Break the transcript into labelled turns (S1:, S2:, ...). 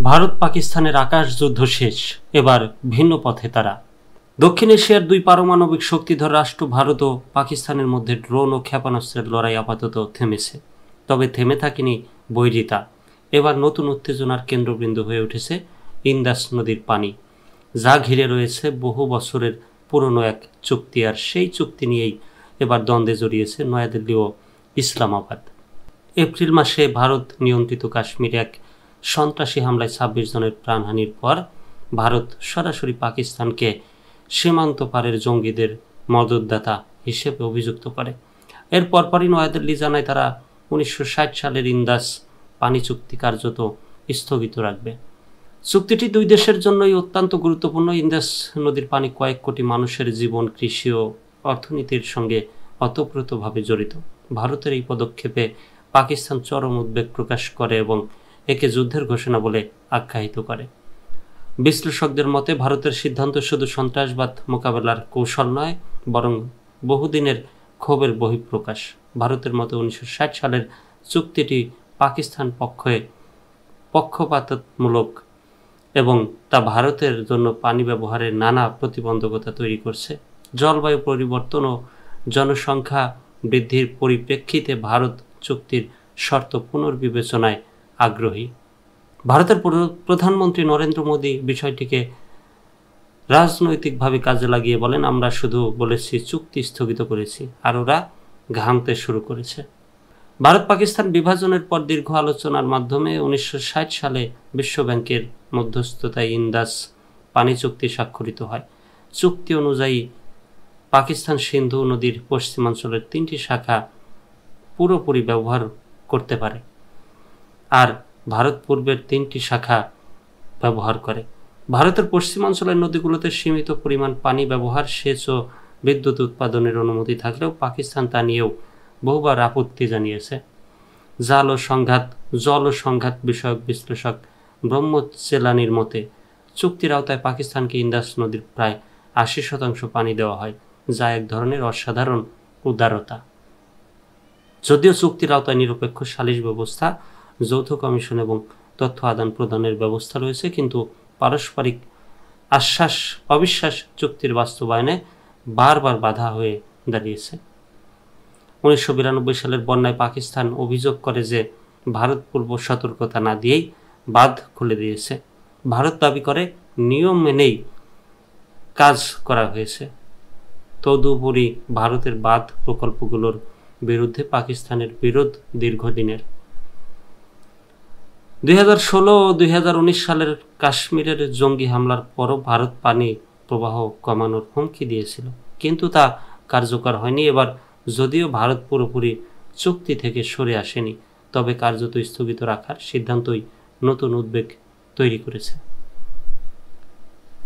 S1: ভারত পাকিস্তানের আকাশ যুদ্ধ শেষ, এবার ভিন্ন পথে তারা। দক্ষিণ এশিয়ার দুই পারমাণবিক শক্তিধর রাষ্ট্র ভারত ও পাকিস্তানের মধ্যে ড্রোন ও ক্ষেপণাস্ত্রের লড়াই আপাতত থেমেছে। তবে থেমে থাকেনি বৈরিতা। এবার নতুন উত্তেজনার কেন্দ্রবিন্দু হয়ে উঠেছে ইন্দাস নদীর পানি, যা ঘিরে রয়েছে বহু বছরের পুরনো এক চুক্তি। আর সেই চুক্তি নিয়েই এবার দ্বন্দ্বে জড়িয়েছে নয়াদিল্লি ও ইসলামাবাদ। এপ্রিল মাসে ভারত নিয়ন্ত্রিত কাশ্মীরে এক সন্ত্রাসী হামলায় ২৬ জনের প্রাণহানির পর ভারত সরাসরি পাকিস্তানকে সীমান্ত পারের জঙ্গিদের মদতদাতা হিসেবে অভিযুক্ত করে। এর পরপরই নয়াদিল্লি জানায় তারা ১৯৬০ সালের ইন্দাস পানি চুক্তি কার্যত স্থগিত রাখবে। চুক্তিটি দুই দেশের জন্যই অত্যন্ত গুরুত্বপূর্ণ। ইন্দাস নদীর পানি কয়েক কোটি মানুষের জীবন, কৃষি ও অর্থনীতির সঙ্গে ওতপ্রোতভাবে জড়িত। ভারতের এই পদক্ষেপে পাকিস্তান চরম উদ্বেগ প্রকাশ করে এবং একে যুদ্ধের ঘোষণা বলে আখ্যায়িত করে। বিশ্লেষকদের মতে ভারতের সিদ্ধান্ত শুধু সন্ত্রাসবাদ মোকাবেলার কৌশল নয়, বরং বহুদিনের ক্ষোভের বহিঃপ্রকাশ। ভারতের মতে ১৯৬০ সালের চুক্তিটি পাকিস্তান পক্ষপাতমূলক এবং তা ভারতের জন্য পানি ব্যবহারের নানা প্রতিবন্ধকতা তৈরি করছে। জলবায়ু পরিবর্তন ও জনসংখ্যা বৃদ্ধির পরিপ্রেক্ষিতে ভারত চুক্তির শর্ত পুনর্বিবেচনায় আগ্রহী। ভারতের প্রধানমন্ত্রী নরেন্দ্র মোদী বিষয়টিকে রাজনৈতিকভাবে কাজে লাগিয়ে বলেন, আমরা শুধু বলেছি চুক্তি স্থগিত করেছি, আর ওরা ঘামতে শুরু করেছে। ভারত পাকিস্তান বিভাজনের পর দীর্ঘ আলোচনার মাধ্যমে ১৯৬০ সালে বিশ্বব্যাংকের মধ্যস্থতায় ইন্দাস পানি চুক্তি স্বাক্ষরিত হয়। চুক্তি অনুযায়ী পাকিস্তান সিন্ধু নদীর পশ্চিমাঞ্চলের ৩টি শাখা পুরোপুরি ব্যবহার করতে পারে, আর ভারত পূর্বের ৩টি শাখা ব্যবহার করে। ভারতের পশ্চিমাঞ্চলের নদীগুলোতে সীমিত পরিমাণ পানি ব্যবহার, সেচ ও বিদ্যুৎ উৎপাদনের অনুমতি থাকলেও পাকিস্তান তা নিয়েও বহুবার আপত্তি জানিয়েছে। জল ও সংঘাত বিষয়ক বিশ্লেষক ব্রহ্মচেলানির মতে চুক্তির আওতায় পাকিস্তানকে ইন্দাস নদীর প্রায় ৮০% পানি দেওয়া হয়, যা এক ধরনের অসাধারণ উদারতা। যদিও চুক্তির আওতায় নিরপেক্ষ সালিশ ব্যবস্থা, যৌথ কমিশন এবং তথ্য আদান প্রদানের ব্যবস্থা রয়েছে, কিন্তু পারস্পরিক অবিশ্বাস চুক্তির বাস্তবায়নে বারবার বাধা হয়ে দাঁড়িয়েছে। ১৯৯২ সালের বন্যায় পাকিস্তান অভিযোগ করে যে ভারত পূর্ব সতর্কতা না দিয়েই বাঁধ খুলে দিয়েছে। ভারত দাবি করে নিয়ম মেনেই কাজ করা হয়েছে। তদুপরি ভারতের বাঁধ প্রকল্পগুলোর বিরুদ্ধে পাকিস্তানের বিরোধ দীর্ঘদিনের। ২০১৬ ও ২০১৯ সালের কাশ্মীরের জঙ্গি হামলার পরও ভারত পানি প্রবাহ কমানোর হুমকি দিয়েছিল, কিন্তু তা কার্যকর হয়নি। এবার যদিও ভারত পুরোপুরি চুক্তি থেকে সরে আসেনি, তবে কার্যত স্থগিত রাখার সিদ্ধান্তই নতুন উদ্বেগ তৈরি করেছে।